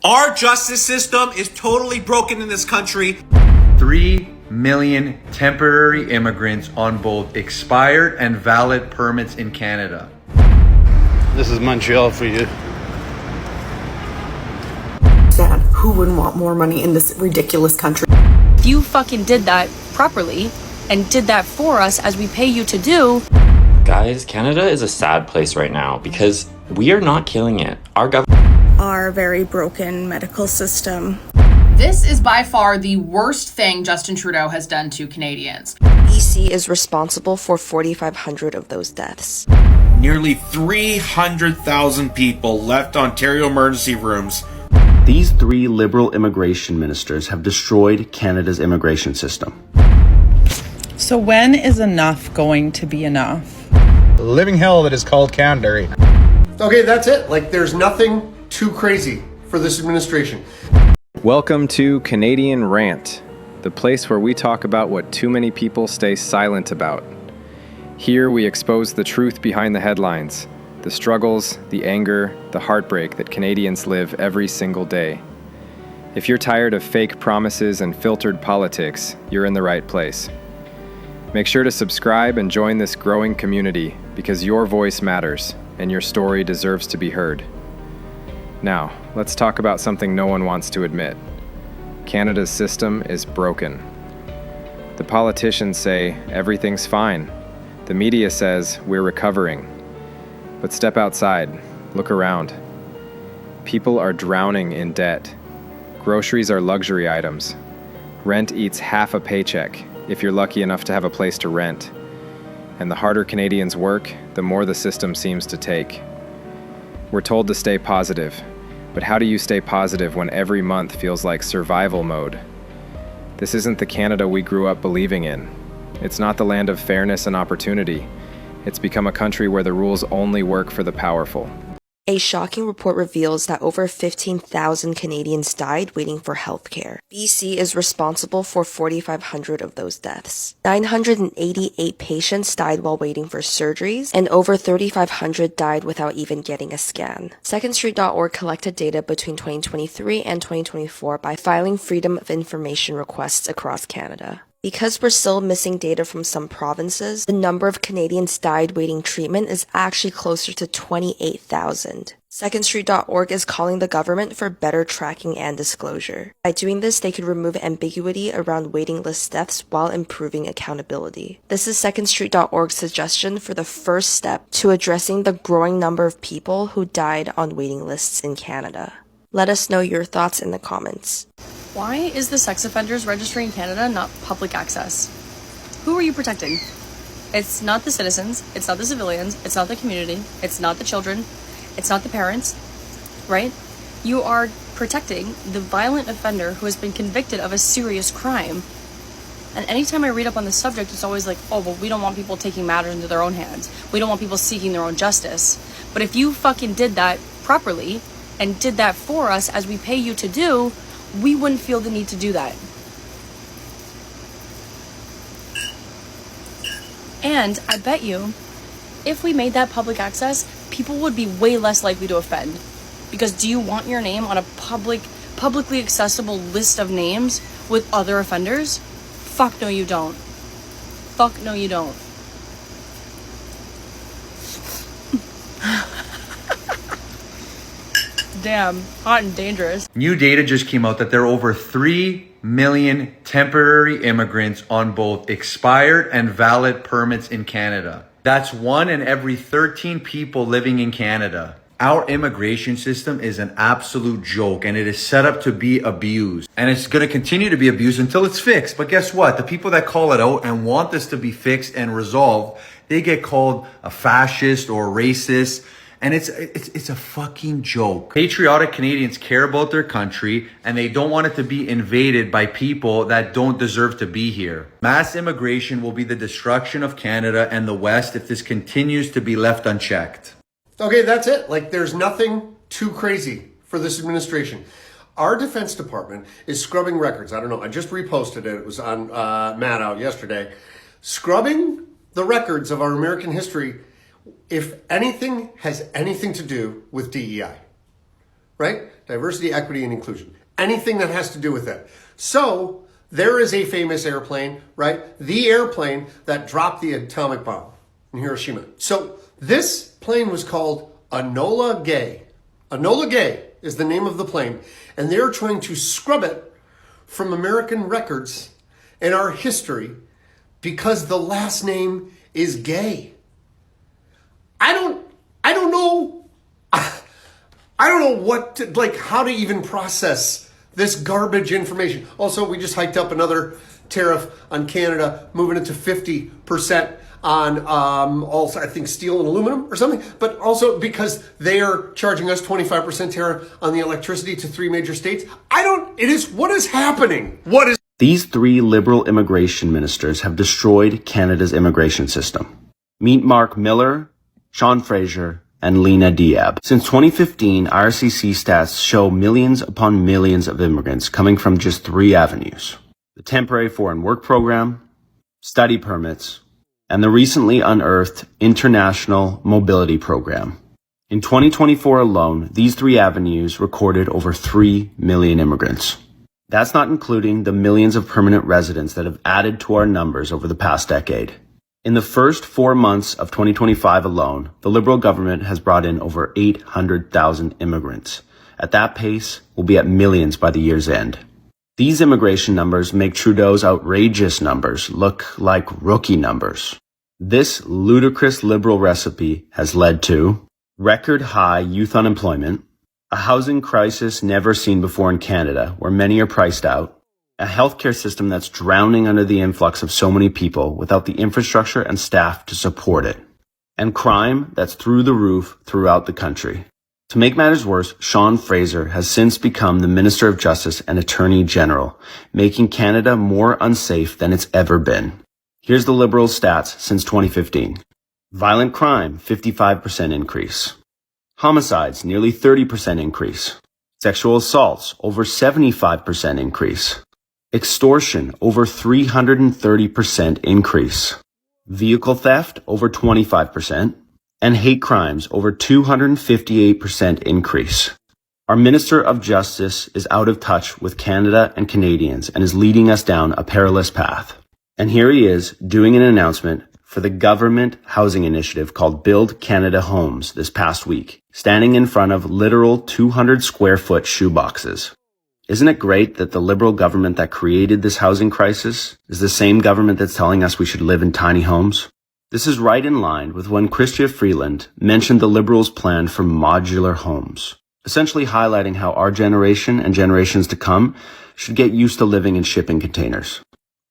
Our justice system is totally broken in this country. 3 million temporary immigrants on both expired and valid permits in Canada. This is Montreal for you. Sad. Who wouldn't want more money in this ridiculous country? If you fucking did that properly and did that for us as we pay you to do. Guys, Canada is a sad place right now because we are not killing it. Our very broken medical system. This is by far the worst thing Justin Trudeau has done to Canadians. BC is responsible for 4,500 of those deaths. Nearly 300,000 people left Ontario emergency rooms. These three Liberal immigration ministers have destroyed Canada's immigration system. So when is enough going to be enough? The living hell that is called Canada. Okay, that's it. Like, there's nothing too crazy for this administration. Welcome to Canadian Rant, the place where we talk about what too many people stay silent about. Here we expose the truth behind the headlines, the struggles, the anger, the heartbreak that Canadians live every single day. If you're tired of fake promises and filtered politics, you're in the right place. Make sure to subscribe and join this growing community because your voice matters and your story deserves to be heard. Now, let's talk about something no one wants to admit. Canada's system is broken. The politicians say everything's fine. The media says we're recovering. But step outside, look around. People are drowning in debt. Groceries are luxury items. Rent eats half a paycheck, if you're lucky enough to have a place to rent. And the harder Canadians work, the more the system seems to take. We're told to stay positive, but how do you stay positive when every month feels like survival mode? This isn't the Canada we grew up believing in. It's not the land of fairness and opportunity. It's become a country where the rules only work for the powerful. A shocking report reveals that over 15,000 Canadians died waiting for healthcare. BC is responsible for 4,500 of those deaths. 988 patients died while waiting for surgeries, and over 3,500 died without even getting a scan. SecondStreet.org collected data between 2023 and 2024 by filing Freedom of Information requests across Canada. Because we're still missing data from some provinces, the number of Canadians died waiting treatment is actually closer to 28,000. SecondStreet.org is calling the government for better tracking and disclosure. By doing this, they could remove ambiguity around waiting list deaths while improving accountability. This is SecondStreet.org's suggestion for the first step to addressing the growing number of people who died on waiting lists in Canada. Let us know your thoughts in the comments. Why is the sex offenders registry in Canada not public access? Who are you protecting? It's not the citizens, it's not the civilians, it's not the community, it's not the children, it's not the parents, right? You are protecting the violent offender who has been convicted of a serious crime. And anytime I read up on the subject, it's always like, oh, well, we don't want people taking matters into their own hands. We don't want people seeking their own justice. But if you fucking did that properly and did that for us as we pay you to do, we wouldn't feel the need to do that. And I bet you, if we made that public access, people would be way less likely to offend. Because do you want your name on a publicly accessible list of names with other offenders? Fuck no, you don't. Fuck no, you don't. Damn, hot and dangerous. New data just came out that there are over 3 million temporary immigrants on both expired and valid permits in Canada. That's 1 in every 13 people living in Canada. Our immigration system is an absolute joke and it is set up to be abused. And it's going to continue to be abused until it's fixed. But guess what? The people that call it out and want this to be fixed and resolved, they get called a fascist or racist. And it's a fucking joke. Patriotic Canadians care about their country and they don't want it to be invaded by people that don't deserve to be here. Mass immigration will be the destruction of Canada and the West if this continues to be left unchecked. Okay, that's it. Like, there's nothing too crazy for this administration. Our Defense Department is scrubbing records. I don't know. I just reposted it. It was on Matt Out yesterday. Scrubbing the records of our American history, if anything has anything to do with DEI, right? Diversity, equity, and inclusion. Anything that has to do with that. So there is a famous airplane, right? The airplane that dropped the atomic bomb in Hiroshima. So this plane was called Enola Gay. Enola Gay is the name of the plane. And they're trying to scrub it from American records and our history because the last name is Gay. I don't know. I don't know what to, how to even process this garbage information. Also, we just hiked up another tariff on Canada, moving it to 50% on also I think steel and aluminum or something, but also because they are charging us 25% tariff on the electricity to 3 major states. What is happening? These 3 liberal immigration ministers have destroyed Canada's immigration system. Meet Mark Miller, Sean Fraser, and Lena Diab. Since 2015, IRCC stats show millions upon millions of immigrants coming from just 3 avenues: the temporary foreign work program, study permits, and the recently unearthed international mobility program. In 2024 alone, these 3 avenues recorded over 3 million immigrants. That's not including the millions of permanent residents that have added to our numbers over the past decade. In the first 4 months of 2025 alone, the Liberal government has brought in over 800,000 immigrants. At that pace, we'll be at millions by the year's end. These immigration numbers make Trudeau's outrageous numbers look like rookie numbers. This ludicrous Liberal recipe has led to record high youth unemployment, a housing crisis never seen before in Canada where many are priced out, a healthcare system that's drowning under the influx of so many people without the infrastructure and staff to support it, and crime that's through the roof throughout the country. To make matters worse, Sean Fraser has since become the Minister of Justice and Attorney General, making Canada more unsafe than it's ever been. Here's the Liberals' stats since 2015. Violent crime, 55% increase. Homicides, nearly 30% increase. Sexual assaults, over 75% increase. Extortion, over 330% increase. Vehicle theft, over 25%. And hate crimes, over 258% increase. Our Minister of Justice is out of touch with Canada and Canadians and is leading us down a perilous path. And here he is doing an announcement for the government housing initiative called Build Canada Homes this past week, standing in front of literal 200 square foot shoeboxes. Isn't it great that the Liberal government that created this housing crisis is the same government that's telling us we should live in tiny homes? This is right in line with when Chrystia Freeland mentioned the Liberals' plan for modular homes, essentially highlighting how our generation and generations to come should get used to living in shipping containers.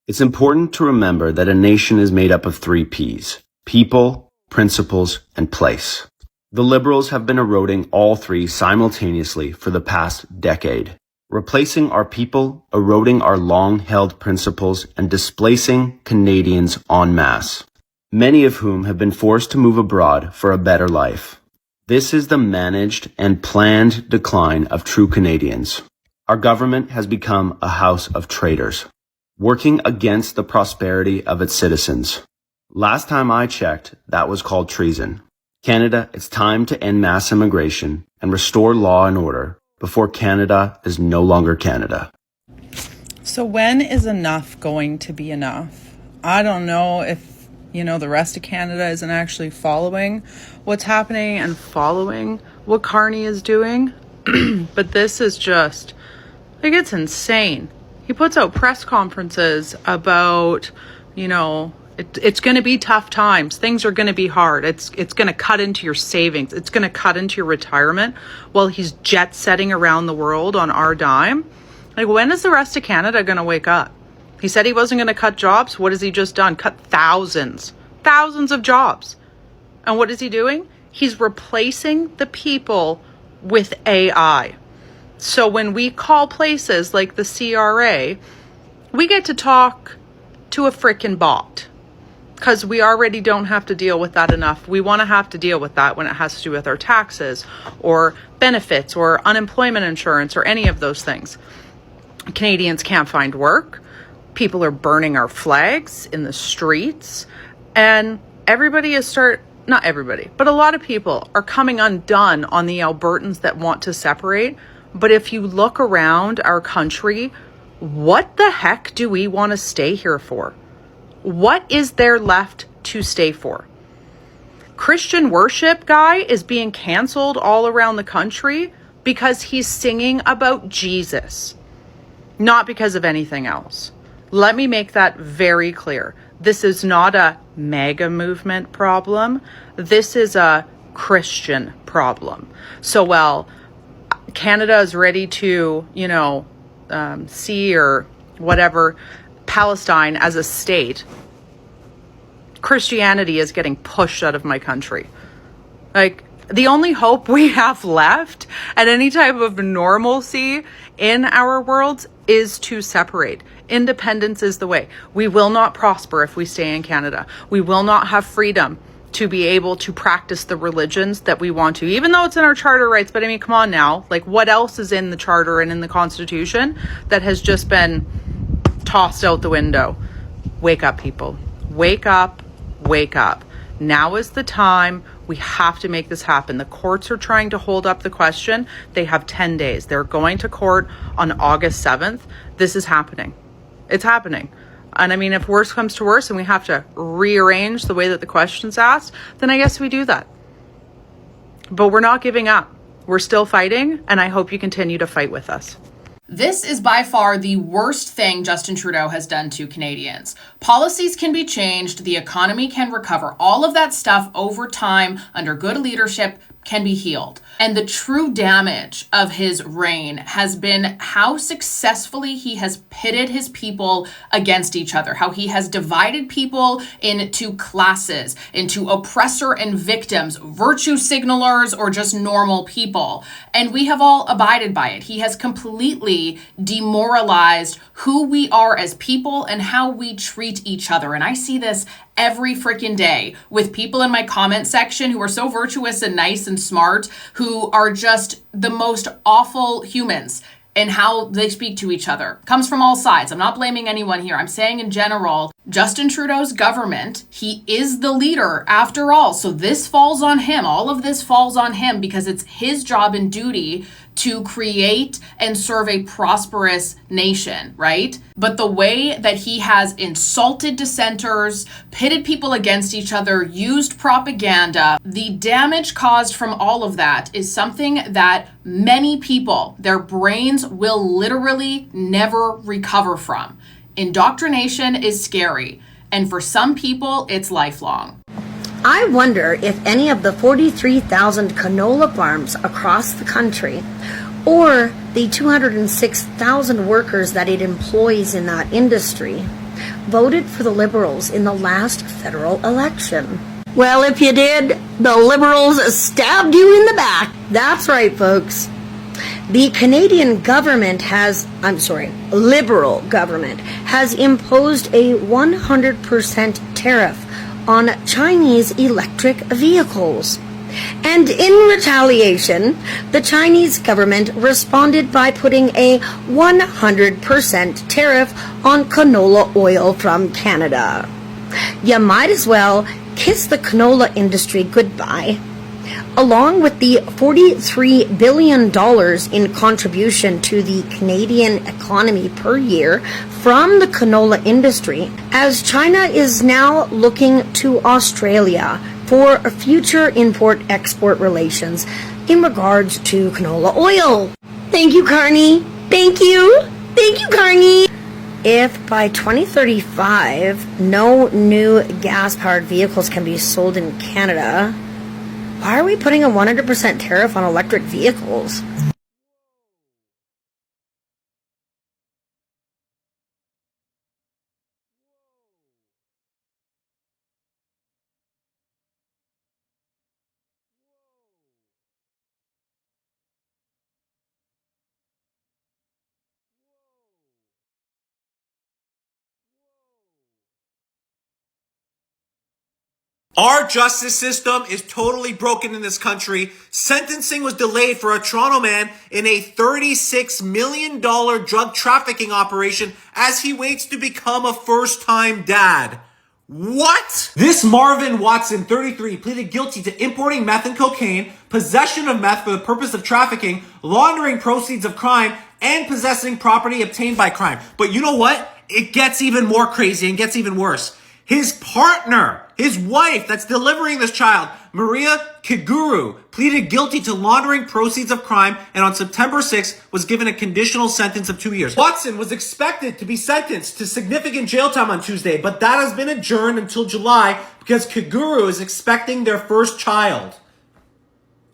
It's important to remember that a nation is made up of 3 Ps: people, principles, and place. The Liberals have been eroding all 3 simultaneously for the past decade, replacing our people, eroding our long-held principles, and displacing Canadians en masse, many of whom have been forced to move abroad for a better life. This is the managed and planned decline of true Canadians. Our government has become a house of traitors, working against the prosperity of its citizens. Last time I checked, that was called treason. Canada, it's time to end mass immigration and restore law and order before Canada is no longer Canada. So when is enough going to be enough? I don't know if, the rest of Canada isn't actually following what's happening and following what Carney is doing. But this is just, it's insane. He puts out press conferences about, it's going to be tough times. Things are going to be hard. It's going to cut into your savings. It's going to cut into your retirement while he's jet setting around the world on our dime. When is the rest of Canada going to wake up? He said he wasn't going to cut jobs. What has he just done? Cut thousands of jobs. And what is he doing? He's replacing the people with AI. So when we call places like the CRA, we get to talk to a frickin' bot because we already don't have to deal with that enough. We want to have to deal with that when it has to do with our taxes or benefits or unemployment insurance or any of those things. Canadians can't find work. People are burning our flags in the streets. And everybody is not everybody, but a lot of people are coming undone on the Albertans that want to separate But if you look around our country, what the heck do we want to stay here for? What is there left to stay for? Christian worship guy is being canceled all around the country because he's singing about Jesus, not because of anything else. Let me make that very clear. This is not a MAGA movement problem. This is a Christian problem. So while Canada is ready to, see or whatever Palestine as a state, Christianity is getting pushed out of my country. Like, the only hope we have left at any type of normalcy in our worlds is to separate. Independence is the way. We will not prosper if we stay in Canada. We will not have freedom to be able to practice the religions that we want to, even though it's in our charter rights. But I mean, come on now. Like, what else is in the charter and in the Constitution that has just been tossed out the window? Wake up, people. Wake up. Wake up. Now is the time. We have to make this happen. The courts are trying to hold up the question. They have 10 days. They're going to court on August 7th. This is happening. It's happening. And I mean, if worse comes to worse and we have to rearrange the way that the question's asked, then I guess we do that. But we're not giving up. We're still fighting, and I hope you continue to fight with us. This is by far the worst thing Justin Trudeau has done to Canadians. Policies can be changed, the economy can recover, all of that stuff over time under good leadership can be healed. And the true damage of his reign has been how successfully he has pitted his people against each other, how he has divided people into classes, into oppressor and victims, virtue signalers, or just normal people. And we have all abided by it. He has completely demoralized who we are as people and how we treat each other. And I see this every freaking day with people in my comment section who are so virtuous and nice and smart, who are just the most awful humans in how they speak to each other. Comes from all sides. I'm not blaming anyone here. I'm saying in general, Justin Trudeau's government, he is the leader after all. So this falls on him. All of this falls on him because it's his job and duty to create and serve a prosperous nation, right? But the way that he has insulted dissenters, pitted people against each other, used propaganda, the damage caused from all of that is something that many people, their brains will literally never recover from. Indoctrination is scary, and for some people, it's lifelong. I wonder if any of the 43,000 canola farms across the country, or the 206,000 workers that it employs in that industry, voted for the Liberals in the last federal election. Well, if you did, the Liberals stabbed you in the back. That's right, folks. The Canadian government Liberal government has imposed a 100% tariff on Chinese electric vehicles. And in retaliation, the Chinese government responded by putting a 100% tariff on canola oil from Canada. You might as well kiss the canola industry goodbye. Along with the $43 billion in contribution to the Canadian economy per year from the canola industry, as China is now looking to Australia for future import-export relations in regards to canola oil. Thank you, Carney. Thank you. Thank you, Carney. If by 2035 no new gas-powered vehicles can be sold in Canada, why are we putting a 100% tariff on electric vehicles? Our justice system is totally broken in this country. Sentencing was delayed for a Toronto man in a $36 million drug trafficking operation as he waits to become a first-time dad. What? This Marvin Watson, 33, pleaded guilty to importing meth and cocaine, possession of meth for the purpose of trafficking, laundering proceeds of crime, and possessing property obtained by crime. But you know what? It gets even more crazy and gets even worse. His partner, his wife that's delivering this child, Maria Kiguru, pleaded guilty to laundering proceeds of crime and on September 6th was given a conditional sentence of 2 years. Watson was expected to be sentenced to significant jail time on Tuesday, but that has been adjourned until July because Kiguru is expecting their first child.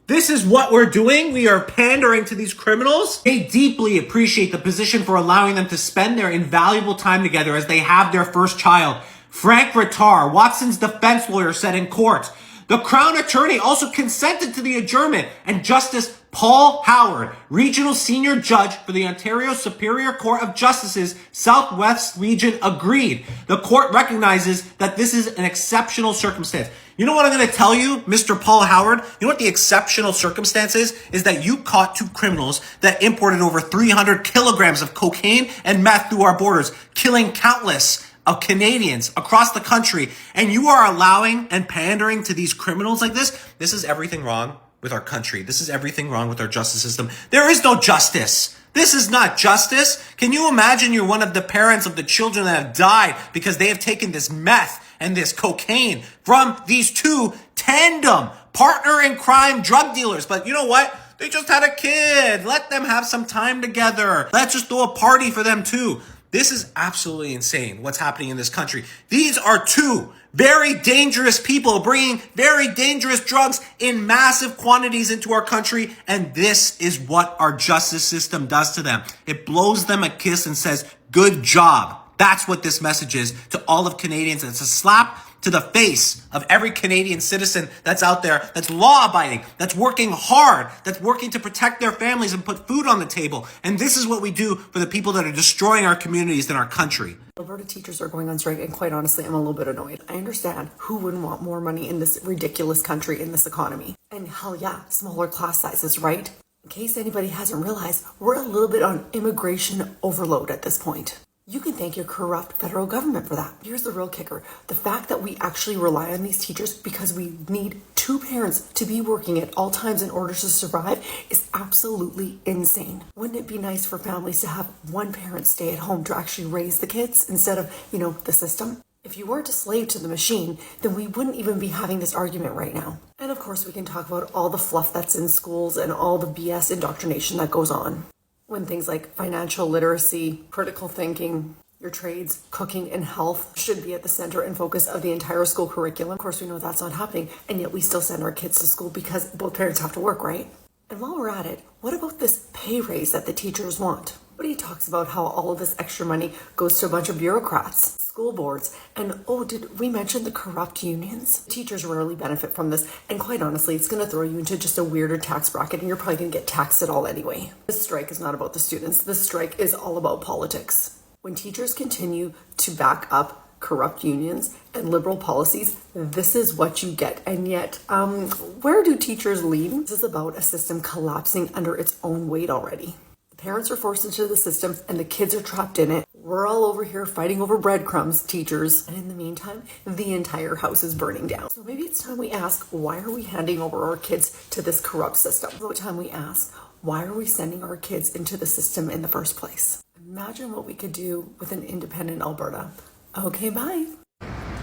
This is what we're doing. We are pandering to these criminals. They deeply appreciate the position for allowing them to spend their invaluable time together as they have their first child. Frank Rattar, Watson's defense lawyer, said in court, the Crown Attorney also consented to the adjournment, and Justice Paul Howard, Regional Senior Judge for the Ontario Superior Court of Justice's Southwest Region, agreed. The court recognizes that this is an exceptional circumstance. You know what I'm going to tell you, Mr. Paul Howard? You know what the exceptional circumstance is that you caught two criminals that imported over 300 kilograms of cocaine and meth through our borders, killing countless of Canadians across the country, and you are allowing and pandering to these criminals like this. This is everything wrong with our country. This is everything wrong with our justice system. There is no justice. This is not justice. Can you imagine you're one of the parents of the children that have died because they have taken this meth and this cocaine from these two tandem partner in crime drug dealers? But you know what? They just had a kid. Let them have some time together. Let's just throw a party for them too. This is absolutely insane what's happening in this country. These are two very dangerous people bringing very dangerous drugs in massive quantities into our country. And this is what our justice system does to them. It blows them a kiss and says, good job. That's what this message is to all of Canadians. It's a slap to the face of every Canadian citizen that's out there, that's law-abiding, that's working hard, that's working to protect their families and put food on the table. And this is what we do for the people that are destroying our communities and our country. Alberta teachers are going on strike, and quite honestly, I'm a little bit annoyed. I understand who wouldn't want more money in this ridiculous country, in this economy. And hell yeah, smaller class sizes, right? In case anybody hasn't realized, we're a little bit on immigration overload at this point. You can thank your corrupt federal government for that. Here's the real kicker. The fact that we actually rely on these teachers because we need two parents to be working at all times in order to survive is absolutely insane. Wouldn't it be nice for families to have one parent stay at home to actually raise the kids instead of, the system? If you weren't a slave to the machine, then we wouldn't even be having this argument right now. And of course, we can talk about all the fluff that's in schools and all the BS indoctrination that goes on. When things like financial literacy, critical thinking, your trades, cooking, and health should be at the center and focus of the entire school curriculum. Of course, we know that's not happening, and yet we still send our kids to school because both parents have to work, right? And while we're at it, what about this pay raise that the teachers want? But he talks about how all of this extra money goes to a bunch of bureaucrats, school boards, and did we mention the corrupt unions? Teachers rarely benefit from this, and quite honestly, it's going to throw you into just a weirder tax bracket, and you're probably going to get taxed at all anyway. This strike is not about the students. This strike is all about politics. When teachers continue to back up corrupt unions and liberal policies, this is what you get. And yet, where do teachers lean? This is about a system collapsing under its own weight already. Parents are forced into the system and the kids are trapped in it. We're all over here fighting over breadcrumbs, teachers. And in the meantime, the entire house is burning down. So maybe it's time we ask, why are we handing over our kids to this corrupt system? It's about time we ask, why are we sending our kids into the system in the first place? Imagine what we could do with an independent Alberta. Okay, bye.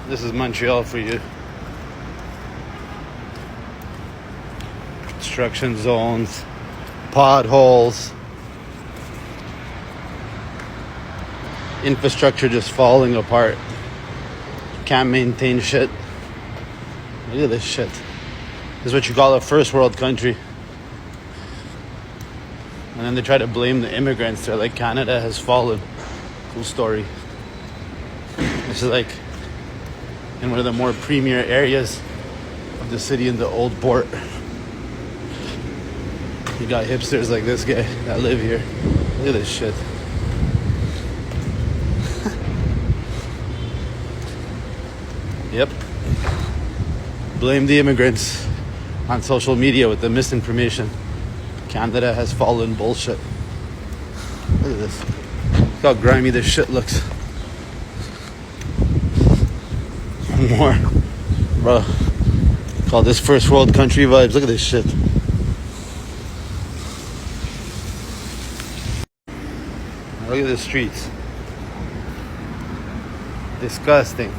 This is Montreal for you. Construction zones, potholes, infrastructure just falling apart. Can't maintain shit. Look at this shit. This is what you call a first world country. And then they try to blame the immigrants. They're like, Canada has fallen. Cool story. This is like in one of the more premier areas of the city in the old port. You got hipsters like this guy that live here. Look at this shit. Yep. Blame the immigrants on social media with the misinformation. Canada has fallen bullshit. Look at this. Look how grimy this shit looks. More. Bro. Call this first world country vibes. Look at this shit. Look at the streets. Disgusting.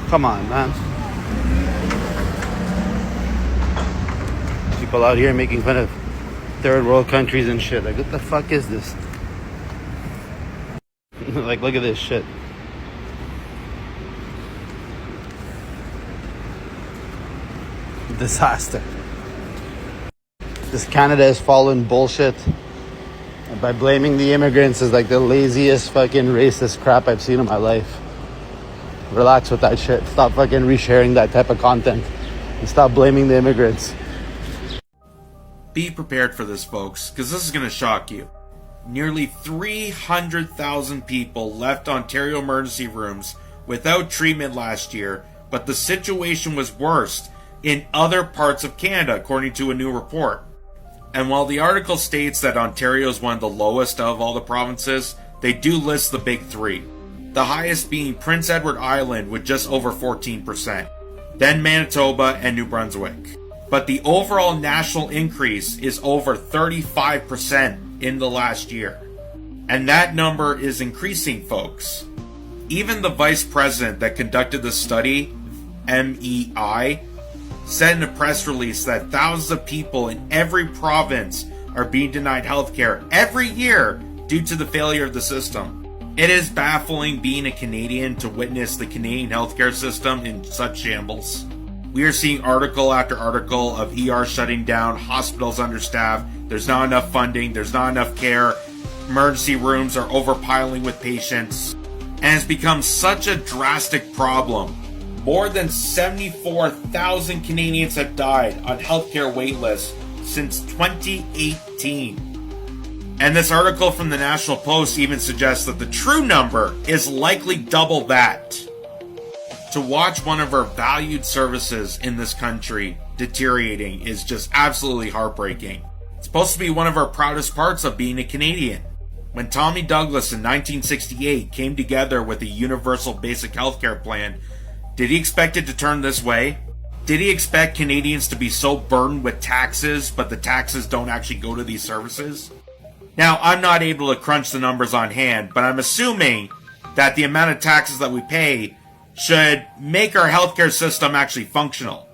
Come on, man. People out here making fun of third world countries and shit. Like, what the fuck is this? Like, look at this shit. Disaster. This Canada has fallen bullshit. And by blaming the immigrants is like the laziest fucking racist crap I've seen in my life. Relax with that shit. Stop fucking resharing that type of content. And stop blaming the immigrants. Be prepared for this, folks, because this is going to shock you. Nearly 300,000 people left Ontario emergency rooms without treatment last year, but the situation was worse in other parts of Canada, according to a new report. And while the article states that Ontario is one of the lowest of all the provinces, they do list the big three. The highest being Prince Edward Island with just over 14%, then Manitoba and New Brunswick. But the overall national increase is over 35% in the last year. And that number is increasing, folks. Even the vice president that conducted the study, MEI, said in a press release that thousands of people in every province are being denied healthcare every year due to the failure of the system. It is baffling being a Canadian to witness the Canadian healthcare system in such shambles. We are seeing article after article of ER shutting down, hospitals understaffed, there's not enough funding, there's not enough care, emergency rooms are overpiling with patients, and it's become such a drastic problem. More than 74,000 Canadians have died on healthcare waitlists since 2018. And this article from the National Post even suggests that the true number is likely double that. To watch one of our valued services in this country deteriorating is just absolutely heartbreaking. It's supposed to be one of our proudest parts of being a Canadian. When Tommy Douglas in 1968 came together with a universal basic healthcare plan, did he expect it to turn this way? Did he expect Canadians to be so burdened with taxes, but the taxes don't actually go to these services? Now, I'm not able to crunch the numbers on hand, but I'm assuming that the amount of taxes that we pay should make our healthcare system actually functional.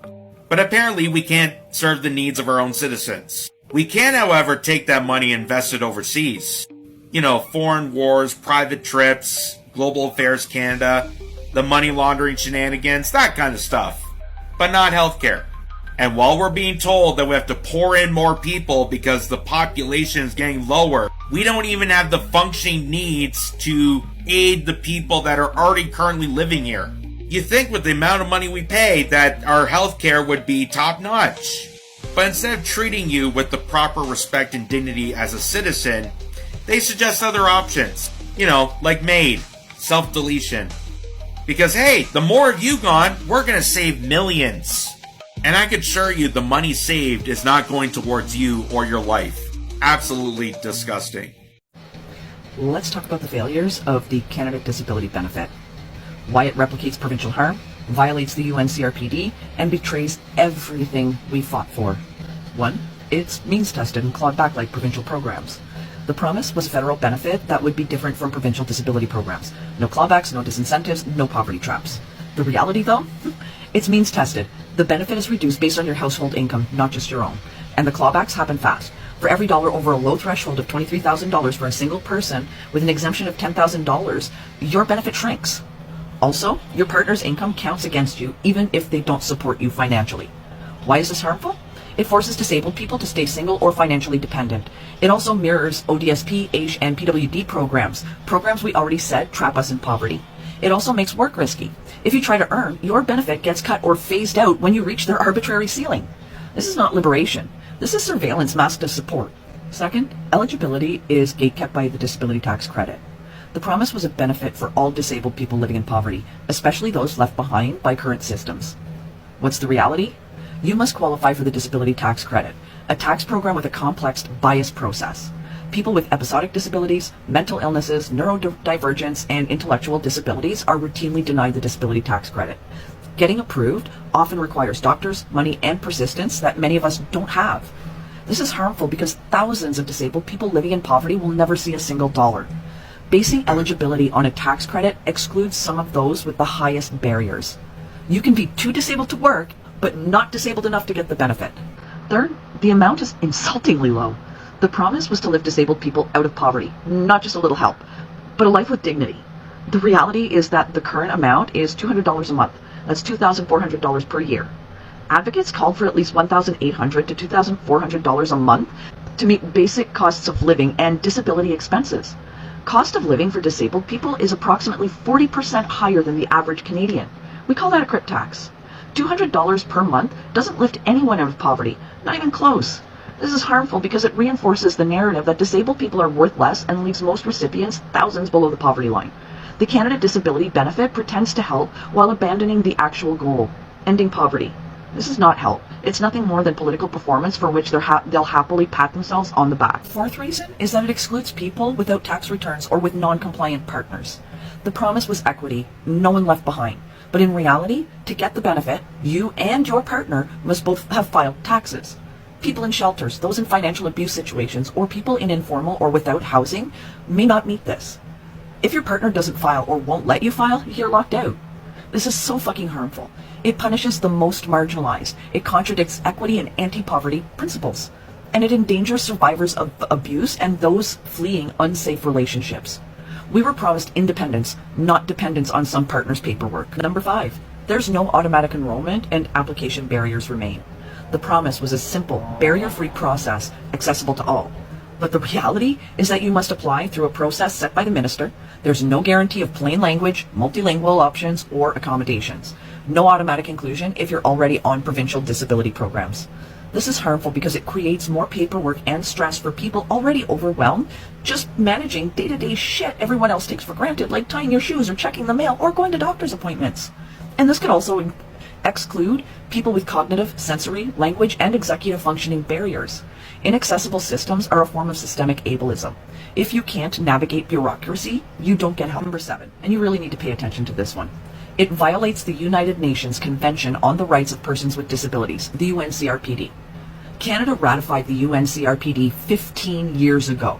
But apparently we can't serve the needs of our own citizens. We can, however, take that money and invest it overseas. You know, foreign wars, private trips, Global Affairs Canada, the money laundering shenanigans, that kind of stuff. But not healthcare. And while we're being told that we have to pour in more people because the population is getting lower, we don't even have the functioning needs to aid the people that are already currently living here. You think with the amount of money we pay that our healthcare would be top notch. But instead of treating you with the proper respect and dignity as a citizen, they suggest other options. You know, like MAID, self-deletion. Because hey, the more of you gone, we're gonna save millions. And I can assure you the money saved is not going towards you or your life. Absolutely disgusting. Let's talk about the failures of the Canada Disability Benefit. Why it replicates provincial harm, violates the UNCRPD, and betrays everything we fought for. 1. It's means-tested and clawed back like provincial programs. The promise was a federal benefit that would be different from provincial disability programs. No clawbacks, no disincentives, no poverty traps. The reality, though? It's means-tested. The benefit is reduced based on your household income, not just your own. And the clawbacks happen fast. For every dollar over a low threshold of $23,000 for a single person with an exemption of $10,000, your benefit shrinks. Also, your partner's income counts against you even if they don't support you financially. Why is this harmful? It forces disabled people to stay single or financially dependent. It also mirrors ODSP, AISH, and PWD programs we already said trap us in poverty. It also makes work risky. If you try to earn, your benefit gets cut or phased out when you reach their arbitrary ceiling. This is not liberation. This is surveillance masked as support. Second, eligibility is gatekept by the disability tax credit. The promise was a benefit for all disabled people living in poverty, especially those left behind by current systems. What's the reality? You must qualify for the disability tax credit, a tax program with a complex bias process. People with episodic disabilities, mental illnesses, neurodivergence, and intellectual disabilities are routinely denied the disability tax credit. Getting approved often requires doctors, money, and persistence that many of us don't have. This is harmful because thousands of disabled people living in poverty will never see a single dollar. Basing eligibility on a tax credit excludes some of those with the highest barriers. You can be too disabled to work, but not disabled enough to get the benefit. Third, the amount is insultingly low. The promise was to lift disabled people out of poverty, not just a little help, but a life with dignity. The reality is that the current amount is $200 a month. That's $2,400 per year. Advocates called for at least $1,800 to $2,400 a month to meet basic costs of living and disability expenses. Cost of living for disabled people is approximately 40% higher than the average Canadian. We call that a crip tax. $200 per month doesn't lift anyone out of poverty, not even close. This is harmful because it reinforces the narrative that disabled people are worth less and leaves most recipients thousands below the poverty line. The Canada Disability Benefit pretends to help while abandoning the actual goal, ending poverty. This is not help. It's nothing more than political performance for which they'll happily pat themselves on the back. Fourth reason is that it excludes people without tax returns or with non-compliant partners. The promise was equity, no one left behind. But in reality, to get the benefit, you and your partner must both have filed taxes. People in shelters, those in financial abuse situations, or people in informal or without housing may not meet this. If your partner doesn't file or won't let you file, you're locked out. This is so fucking harmful. It punishes the most marginalized. It contradicts equity and anti-poverty principles. And it endangers survivors of abuse and those fleeing unsafe relationships. We were promised independence, not dependence on some partner's paperwork. Number 5, there's no automatic enrollment and application barriers remain. The promise was a simple, barrier-free process accessible to all. But the reality is that you must apply through a process set by the minister. There's no guarantee of plain language, multilingual options, or accommodations. No automatic inclusion if you're already on provincial disability programs. This is harmful because it creates more paperwork and stress for people already overwhelmed just managing day-to-day shit everyone else takes for granted, like tying your shoes or checking the mail or going to doctor's appointments. And this could also exclude people with cognitive, sensory, language, and executive functioning barriers. Inaccessible systems are a form of systemic ableism. If you can't navigate bureaucracy, you don't get help. Number 7, and you really need to pay attention to this one. It violates the United Nations Convention on the Rights of Persons with Disabilities, the UNCRPD. Canada ratified the UNCRPD 15 years ago.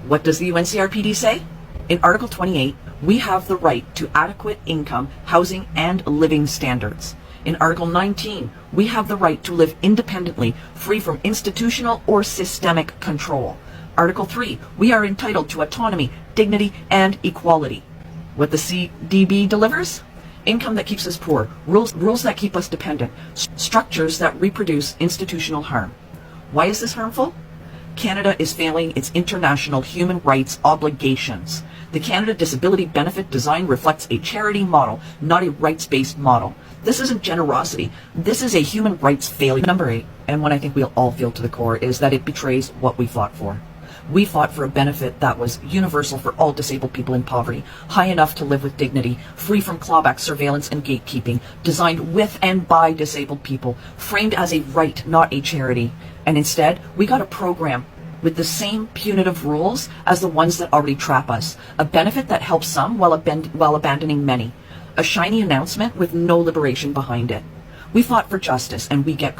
What does the UNCRPD say? In Article 28, we have the right to adequate income, housing, and living standards. In Article 19, we have the right to live independently, free from institutional or systemic control. Article 3, we are entitled to autonomy, dignity, and equality. What the CDB delivers? Income that keeps us poor, rules that keep us dependent, structures that reproduce institutional harm. Why is this harmful? Canada is failing its international human rights obligations. The Canada Disability Benefit design reflects a charity model, not a rights-based model. This isn't generosity. This is a human rights failure. Number 8, and one I think we'll all feel to the core, is that it betrays what we fought for. We fought for a benefit that was universal for all disabled people in poverty, high enough to live with dignity, free from clawback, surveillance, and gatekeeping, designed with and by disabled people, framed as a right, not a charity. And instead, we got a program with the same punitive rules as the ones that already trap us. A benefit that helps some while abandoning many. A shiny announcement with no liberation behind it. We fought for justice, and we get...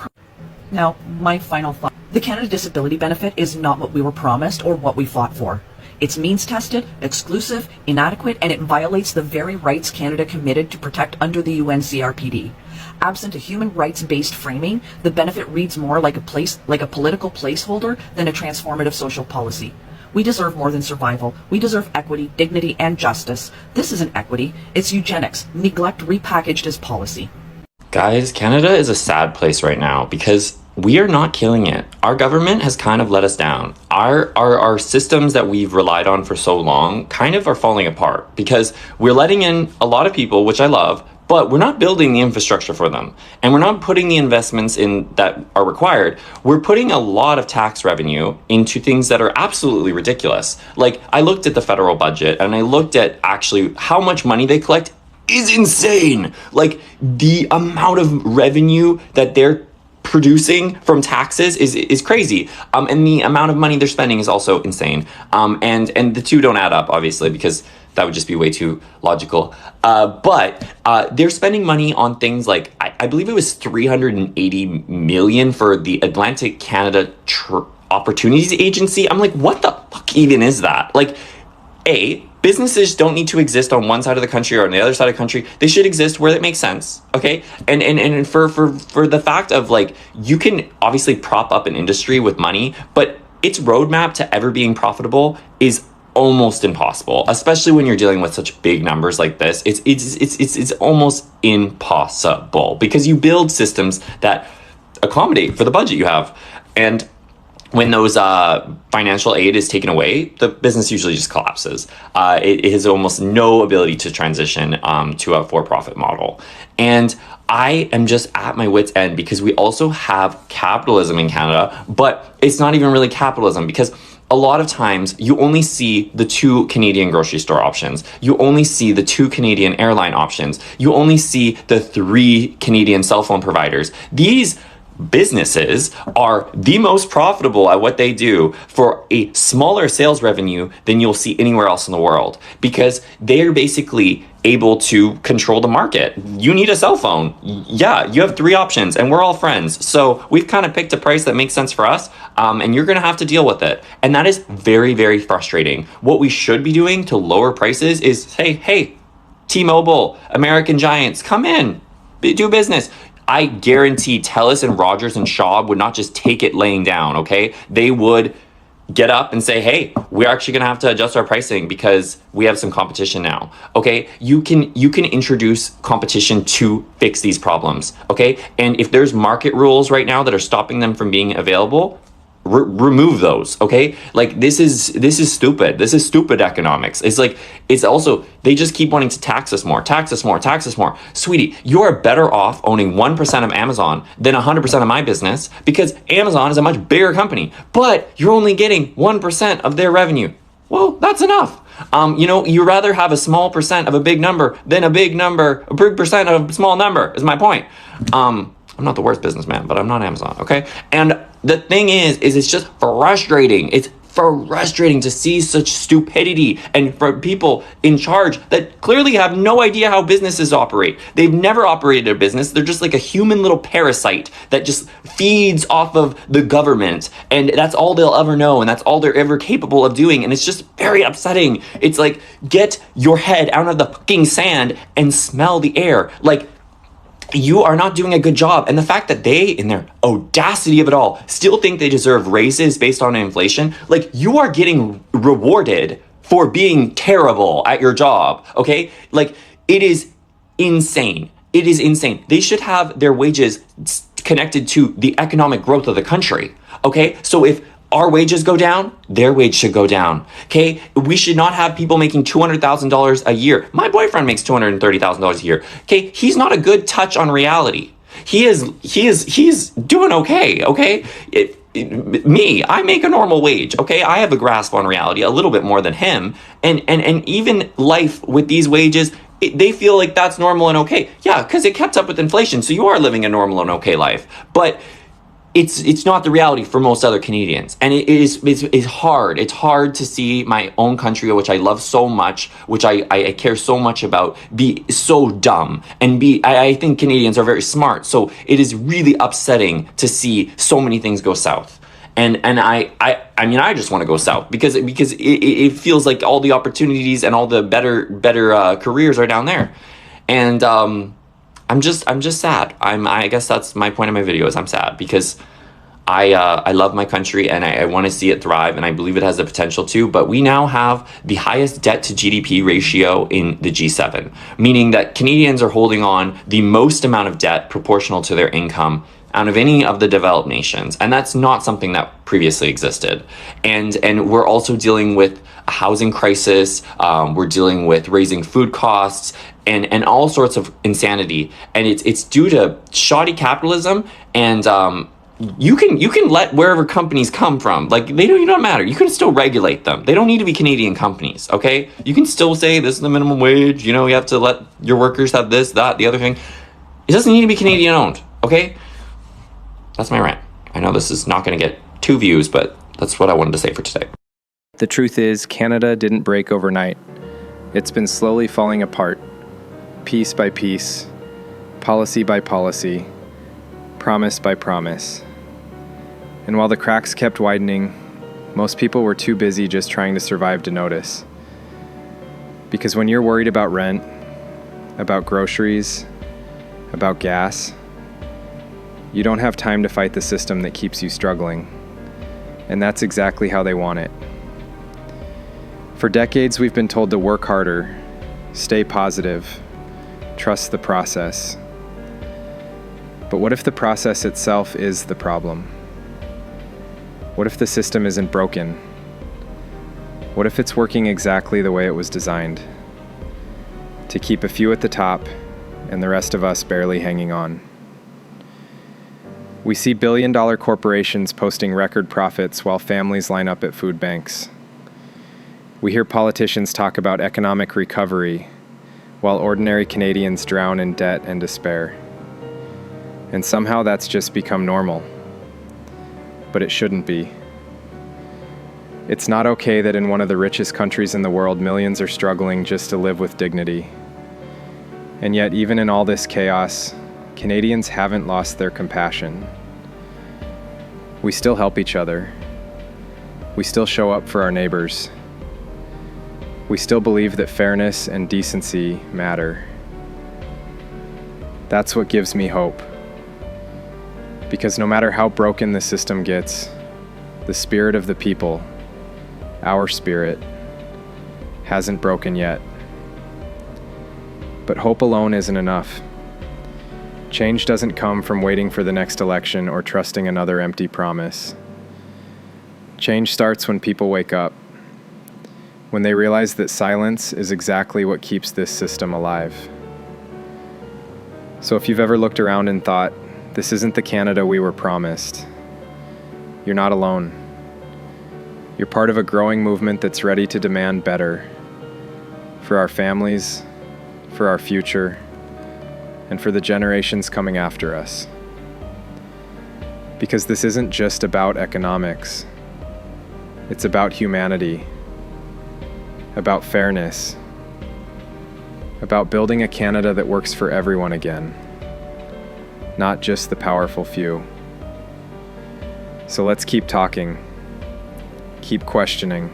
Now, my final thought. The Canada Disability Benefit is not what we were promised or what we fought for. It's means-tested, exclusive, inadequate, and it violates the very rights Canada committed to protect under the UNCRPD. Absent a human rights-based framing, the benefit reads more like a political placeholder than a transformative social policy. We deserve more than survival. We deserve equity, dignity, and justice. This isn't equity. It's eugenics, neglect repackaged as policy. Guys, Canada is a sad place right now because we are not killing it. Our government has kind of let us down. Our systems that we've relied on for so long kind of are falling apart because we're letting in a lot of people, which I love, but we're not building the infrastructure for them. And we're not putting the investments in that are required. We're putting a lot of tax revenue into things that are absolutely ridiculous. Like, I looked at the federal budget and I looked at actually how much money they collect is insane. Like, the amount of revenue that they're producing from taxes is crazy. And the amount of money they're spending is also insane. And the two don't add up, obviously, because that would just be way too logical. But they're spending money on things like, I believe it was $380 million for the Atlantic Canada Opportunities Agency. I'm like, what the fuck even is that? Like, businesses don't need to exist on one side of the country or on the other side of the country. They should exist where it makes sense. Okay. And for the fact of like, you can obviously prop up an industry with money, but its roadmap to ever being profitable is almost impossible, especially when you're dealing with such big numbers like this. It's almost impossible because you build systems that accommodate for the budget you have. And when those financial aid is taken away, the business usually just collapses. It has almost no ability to transition to a for-profit model. And I am just at my wit's end because we also have capitalism in Canada, but it's not even really capitalism because a lot of times you only see the 2 Canadian grocery store options. You only see the 2 Canadian airline options. You only see the 3 Canadian cell phone providers. These businesses are the most profitable at what they do for a smaller sales revenue than you'll see anywhere else in the world because they're basically able to control the market. You need a cell phone. Yeah, you have 3 options and we're all friends. So we've kind of picked a price that makes sense for us and you're going to have to deal with it. And that is very, very frustrating. What we should be doing to lower prices is say, hey, T-Mobile, American Giants, come in, do business. I guarantee TELUS and Rogers and Shaw would not just take it laying down, okay? They would get up and say, hey, we're actually going to have to adjust our pricing because we have some competition now, okay? You can introduce competition to fix these problems, okay? And if there's market rules right now that are stopping them from being available, remove those, okay? Like this is stupid. This is stupid economics. It's like, it's also, they just keep wanting to tax us more. Sweetie, you are better off owning 1% of Amazon than 100% of my business because Amazon is a much bigger company, but you're only getting 1% of their revenue. Well, that's enough. You rather have a small percent of a big number than a big percent of a small number is my point. I'm not the worst businessman, but I'm not Amazon, okay? And the thing is it's just frustrating. It's frustrating to see such stupidity and for people in charge that clearly have no idea how businesses operate. They've never operated a business. They're just like a human little parasite that just feeds off of the government. And that's all they'll ever know. And that's all they're ever capable of doing. And it's just very upsetting. It's like, get your head out of the fucking sand and smell the air. Like, you are not doing a good job. And the fact that they, in their audacity of it all, still think they deserve raises based on inflation, like you are getting rewarded for being terrible at your job, okay? Like it is insane. It is insane. They should have their wages connected to the economic growth of the country, okay? So if our wages go down, their wage should go down, okay? We should not have people making $200,000 a year. My boyfriend makes $230,000 a year, okay? He's not a good touch on reality. He's doing okay? Me, I make a normal wage, okay? I have a grasp on reality a little bit more than him. And even life with these wages, they feel like that's normal and okay. Yeah, because it kept up with inflation, so you are living a normal and okay life. But it's not the reality for most other Canadians. And it's hard. It's hard to see my own country, which I love so much, which I care so much about, be so dumb. And I think Canadians are very smart. So it is really upsetting to see so many things go south. And I mean, I just want to go south because it feels like all the opportunities and all the better careers are down there. And I'm just sad. I guess that's my point of my video is I'm sad because I love my country and I want to see it thrive and I believe it has the potential to, but we now have the highest debt to GDP ratio in the G7, meaning that Canadians are holding on the most amount of debt proportional to their income out of any of the developed nations. And that's not something that previously existed. And we're also dealing with a housing crisis. We're dealing with raising food costs and all sorts of insanity. And it's due to shoddy capitalism. And you can let wherever companies come from, like they don't matter. You can still regulate them. They don't need to be Canadian companies, okay? You can still say this is the minimum wage. You have to let your workers have this, that, the other thing. It doesn't need to be Canadian owned, okay? That's my rant. I know this is not going to get 2 views, but that's what I wanted to say for today. The truth is, Canada didn't break overnight. It's been slowly falling apart, piece by piece, policy by policy, promise by promise. And while the cracks kept widening, most people were too busy just trying to survive to notice. Because when you're worried about rent, about groceries, about gas, you don't have time to fight the system that keeps you struggling. And that's exactly how they want it. For decades, we've been told to work harder, stay positive, trust the process. But what if the process itself is the problem? What if the system isn't broken? What if it's working exactly the way it was designed? To keep a few at the top and the rest of us barely hanging on. We see billion-dollar corporations posting record profits while families line up at food banks. We hear politicians talk about economic recovery while ordinary Canadians drown in debt and despair. And somehow that's just become normal. But it shouldn't be. It's not okay that in one of the richest countries in the world, millions are struggling just to live with dignity. And yet, even in all this chaos, Canadians haven't lost their compassion. We still help each other. We still show up for our neighbors. We still believe that fairness and decency matter. That's what gives me hope. Because no matter how broken the system gets, the spirit of the people, our spirit, hasn't broken yet. But hope alone isn't enough. Change doesn't come from waiting for the next election or trusting another empty promise. Change starts when people wake up, when they realize that silence is exactly what keeps this system alive. So if you've ever looked around and thought, this isn't the Canada we were promised, you're not alone. You're part of a growing movement that's ready to demand better for our families, for our future, and for the generations coming after us. Because this isn't just about economics. It's about humanity, about fairness, about building a Canada that works for everyone again, not just the powerful few. So let's keep talking, keep questioning,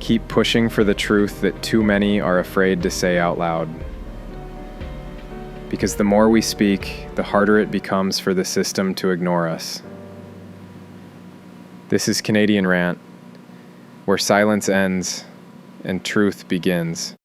keep pushing for the truth that too many are afraid to say out loud. Because the more we speak, the harder it becomes for the system to ignore us. This is Canadian Rant, where silence ends and truth begins.